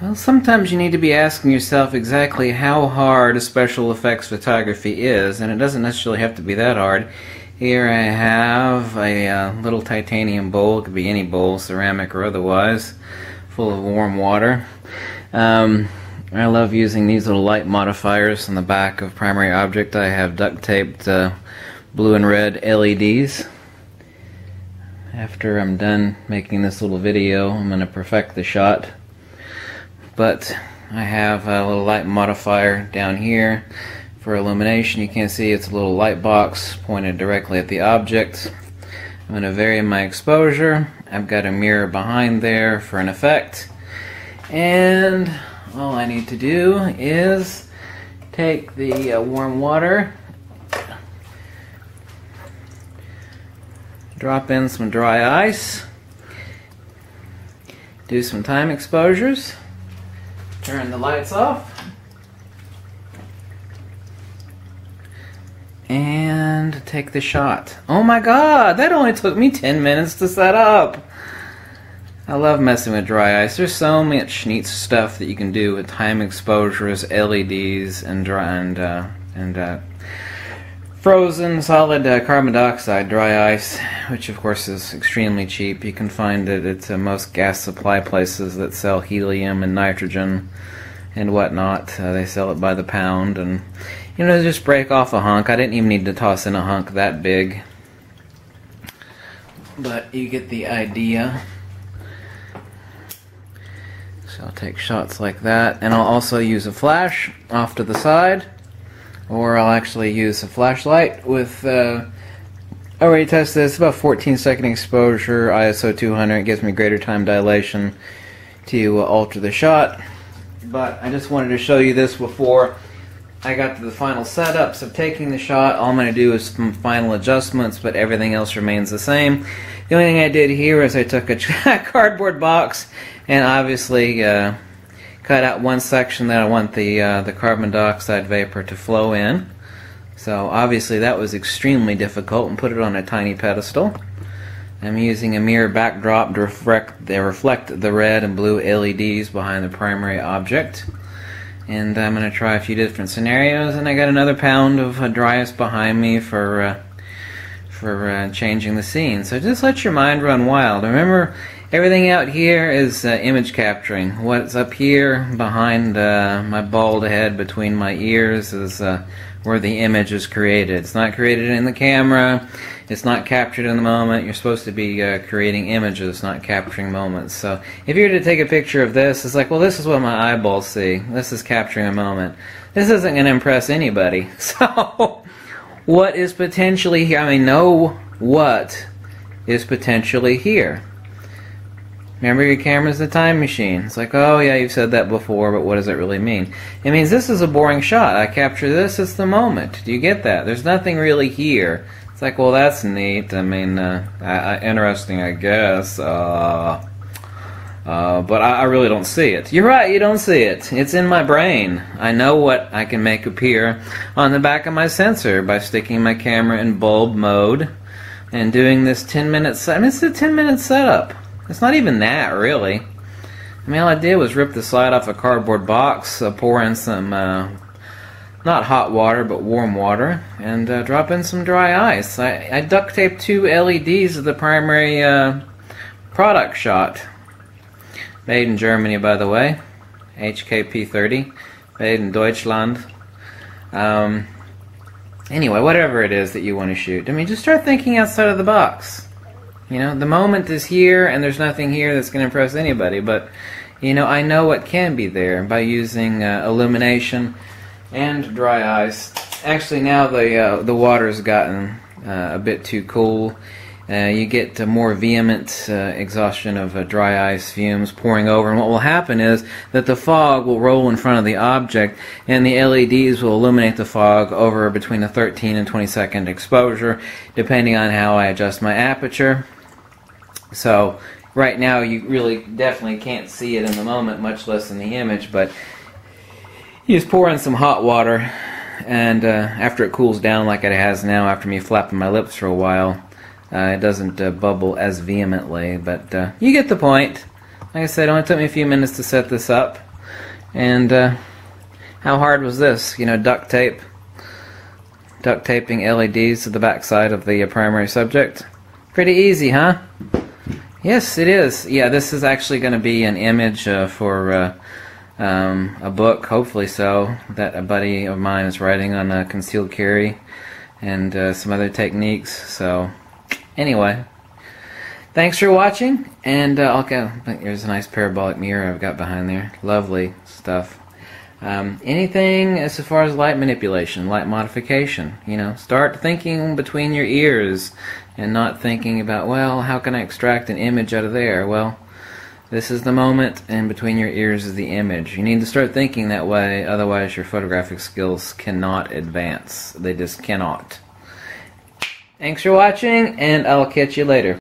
Well, sometimes you need to be asking yourself exactly how hard special effects photography is, and it doesn't necessarily have to be that hard. Here I have a little titanium bowl, it could be any bowl, ceramic or otherwise, full of warm water. I love using these little light modifiers on the back of primary object. I have duct taped blue and red LEDs. After I'm done making this little video, I'm going to perfect the shot. But I have a little light modifier down here for illumination. You can see it's a little light box pointed directly at the object. I'm going to vary my exposure. I've got a mirror behind there for an effect. And all I need to do is take the warm water, drop in some dry ice, do some time exposures, turn the lights off, and take the shot. Oh my god, that only took me 10 minutes to set up! I love messing with dry ice. There's so much neat stuff that you can do with time exposures, LEDs, and frozen solid carbon dioxide dry ice, which of course is extremely cheap. You can find it at most gas supply places that sell helium and nitrogen and whatnot. They sell it by the pound, and you know, just break off a hunk. I didn't even need to toss in a hunk that big, but you get the idea. So I'll take shots like that, and I'll also use a flash off to the side, or I'll actually use a flashlight with, I already tested this, about 14-second exposure, ISO 200, it gives me greater time dilation to alter the shot. But I just wanted to show you this before I got to the final setups of taking the shot. All I'm going to do is some final adjustments, but everything else remains the same. The only thing I did here is I took a cardboard box and obviously cut out one section that I want the carbon dioxide vapor to flow in. So obviously that was extremely difficult, and put it on a tiny pedestal. I'm using a mirror backdrop to reflect the red and blue LEDs behind the primary object. And I'm going to try a few different scenarios, and I got another pound of dry ice behind me for changing the scene. So just let your mind run wild. Remember, everything out here is image capturing. What's up here behind my bald head between my ears is where the image is created. It's not created in the camera. It's not captured in the moment. You're supposed to be creating images, not capturing moments. So if you were to take a picture of this, it's like, well, this is what my eyeballs see. This is capturing a moment. This isn't going to impress anybody. So what is potentially here? I mean, know what is potentially here. Remember, your camera's the time machine. It's like, oh yeah, you've said that before, but what does it really mean? It means this is a boring shot. I capture this, it's the moment. Do you get that? There's nothing really here. It's like, well, that's neat. I mean, interesting, I guess. But I really don't see it. You're right, you don't see it. It's in my brain. I know what I can make appear on the back of my sensor by sticking my camera in bulb mode and doing this 10-minute set. I mean, it's a 10-minute setup. It's not even that, really. I mean, all I did was rip the slide off a cardboard box, pour in some, not hot water, but warm water, and drop in some dry ice. I duct taped 2 LEDs of the primary product shot. Made in Germany, by the way. HKP30. Made in Deutschland. Anyway, whatever it is that you want to shoot. I mean, just start thinking outside of the box. You know, the moment is here, and there's nothing here that's going to impress anybody, but, you know, I know what can be there by using illumination and dry ice. Actually, now the water's gotten a bit too cool. You get more vehement exhaustion of dry ice fumes pouring over, and what will happen is that the fog will roll in front of the object, and the LEDs will illuminate the fog over between a 13 and 20-second exposure, depending on how I adjust my aperture. So right now you really definitely can't see it in the moment, much less in the image, but you just pour in some hot water, and after it cools down like it has now after me flapping my lips for a while, it doesn't bubble as vehemently, but you get the point. Like I said, it only took me a few minutes to set this up. And how hard was this? You know, duct taping LEDs to the backside of the primary subject. Pretty easy, huh? Yes, it is. Yeah, this is actually going to be an image for a book, hopefully so, that a buddy of mine is writing on concealed carry and some other techniques. So, anyway, thanks for watching, and okay, there's a nice parabolic mirror I've got behind there. Lovely stuff. Anything as far as light manipulation, light modification, you know, start thinking between your ears and not thinking about, well, how can I extract an image out of there? Well, this is the moment, and between your ears is the image. You need to start thinking that way, otherwise your photographic skills cannot advance. They just cannot. Thanks for watching, and I'll catch you later.